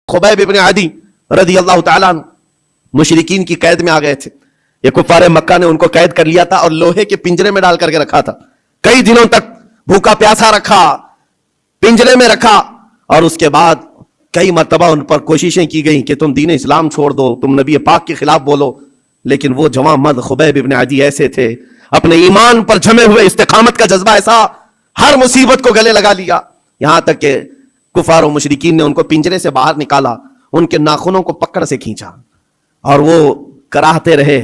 خبیب ابن عدی رضی اللہ تعالیٰ عنہ مشرکین کی قید میں آ گئے تھے. یہ کفار مکہ نے ان کو قید کر لیا تھا اور لوہے کے پنجرے میں ڈال کر کے رکھا تھا. کئی دنوں تک بھوکا پیاسا رکھا, پنجرے میں رکھا, اور اس کے بعد کئی مرتبہ ان پر کوششیں کی گئیں کہ تم دین اسلام چھوڑ دو, تم نبی پاک کے خلاف بولو. لیکن وہ جوان مرد خبیب ابن عدی ایسے تھے, اپنے ایمان پر جمے ہوئے, استقامت کا جذبہ ایسا, ہر مصیبت کو گلے لگا لیا. یہاں تک کہ کفار و مشرکین نے ان کو پنجرے سے باہر نکالا, ان کے ناخنوں کو پکڑ سے کھینچا اور وہ کراہتے رہے,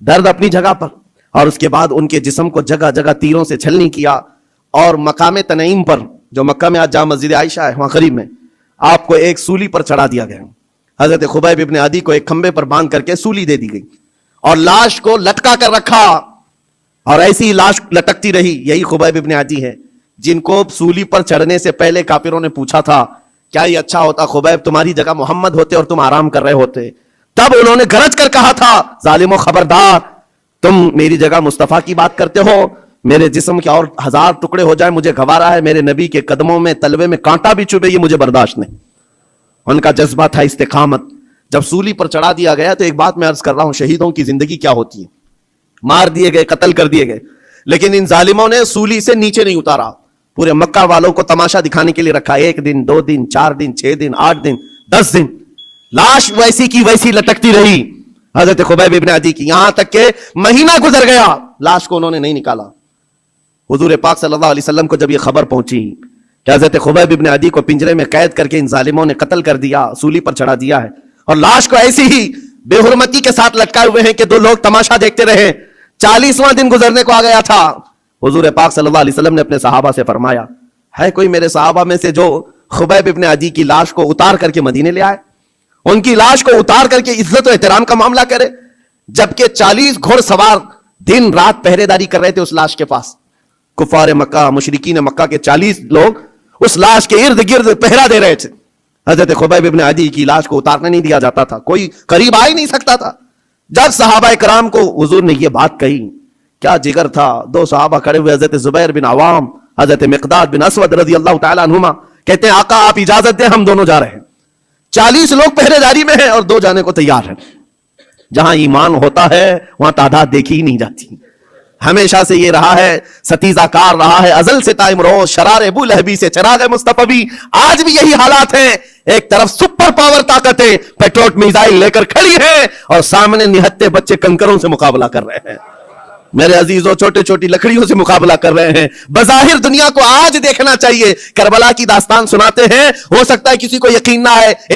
درد اپنی جگہ پر, اور اس کے بعد ان کے جسم کو جگہ جگہ تیروں سے چھلنی کیا. اور مقام تنعیم پر, جو مکہ میں آج جہاں مسجد عائشہ ہے وہاں قریب میں, آپ کو ایک سولی پر چڑھا دیا گیا. حضرت خبیب ابن عدی کو ایک کھمبے پر باندھ کر کے سولی دے دی گئی اور لاش کو لٹکا کر رکھا, اور ایسی لاش لٹکتی رہی. یہی خبیب ابن عدی ہے جن کو سولی پر چڑھنے سے پہلے کافروں نے پوچھا تھا کیا یہ اچھا ہوتا خبیب تمہاری جگہ محمد ہوتے اور تم آرام کر رہے ہوتے. تب انہوں نے گرج کر کہا تھا ظالمو خبردار, تم میری جگہ مصطفیٰ کی بات کرتے ہو, میرے جسم کے اور 1000 ٹکڑے ہو جائے مجھے گوارا ہے, میرے نبی کے قدموں میں تلوے میں کانٹا بھی چبھے یہ مجھے برداشت نہیں. ان کا جذبہ تھا استقامت. جب سولی پر چڑھا دیا گیا تو ایک بات میں عرض کر رہا ہوں, شہیدوں کی زندگی کیا ہوتی ہے, مار دیے گئے, قتل کر دیے گئے, لیکن ان ظالموں نے سولی سے نیچے نہیں اتارا, پورے مکہ والوں کو تماشا دکھانے کے لیے رکھا. 1 دن 2 دن 4 دن 6 دن 8 دن 10 دن لاش ویسی کی ویسی لٹکتی رہی حضرت خبیب ابن عدی کی, یہاں تک کہ مہینہ گزر گیا لاش کو انہوں نے نہیں نکالا. حضور پاک صلی اللہ علیہ وسلم کو جب یہ خبر پہنچی کہ حضرت خبیب ابن عدی کو پنجرے میں قید کر کے ان ظالموں نے قتل کر دیا, سولی پر چڑھا دیا ہے, اور لاش کو ایسی ہی بے حرمتی کے ساتھ لٹکائے ہوئے ہیں کہ 2 لوگ تماشا دیکھتے رہے. 40واں دن گزرنے کو آ گیا تھا. حضور پاک صلی اللہ علیہ وسلم نے اپنے صحابہ سے فرمایا ہے کوئی میرے صحابہ میں سے جو خبیب ابن عدی کی لاش کو اتار کر کے مدینے لے آئے, ان کی لاش کو اتار کر کے عزت و احترام کا معاملہ کرے, جبکہ 40 گھوڑ سوار دن رات پہرے داری کر رہے تھے اس لاش کے پاس. کفار مکہ, مشرکین مکہ کے 40 لوگ اس لاش کے ارد گرد پہرا دے رہے تھے. حضرت خبیب ابن عدی کی لاش کو اتارنے نہیں دیا جاتا تھا, کوئی قریب آ ہی نہیں سکتا تھا. جب صحابہ کرام کو حضور نے یہ بات کہی, کیا جگر تھا, 2 صحابہ کھڑے ہوئے, حضرت زبیر بن عوام, حضرت مقداد بن اسود رضی اللہ تعالیٰ عنہما, کہتے ہیں آقا آپ اجازت دیں ہم دونوں جا رہے ہیں. 40 لوگ پہرے داری میں ہیں اور 2 جانے کو تیار ہیں. جہاں ایمان ہوتا ہے وہاں تعداد دیکھی ہی نہیں جاتی. ہمیشہ سے یہ رہا ہے, ستیزہ کار رہا ہے, ازل سے تا امروز, شرار ابو لہبی سے چراغ مصطفی. آج بھی یہی حالات ہیں. ایک طرف سپر پاور طاقتیں پیٹروٹ میزائل لے کر کھڑی ہیں اور سامنے نہتے بچے کنکروں سے مقابلہ کر رہے ہیں. میرے عزیزوں چھوٹی چھوٹی لکڑیوں سے مقابلہ کر رہے ہیں. بظاہر دنیا کو آج دیکھنا چاہیے, کربلا کی داستان سناتے ہیں, ہو سکتا ہے کسی کو یقین نہ ہے,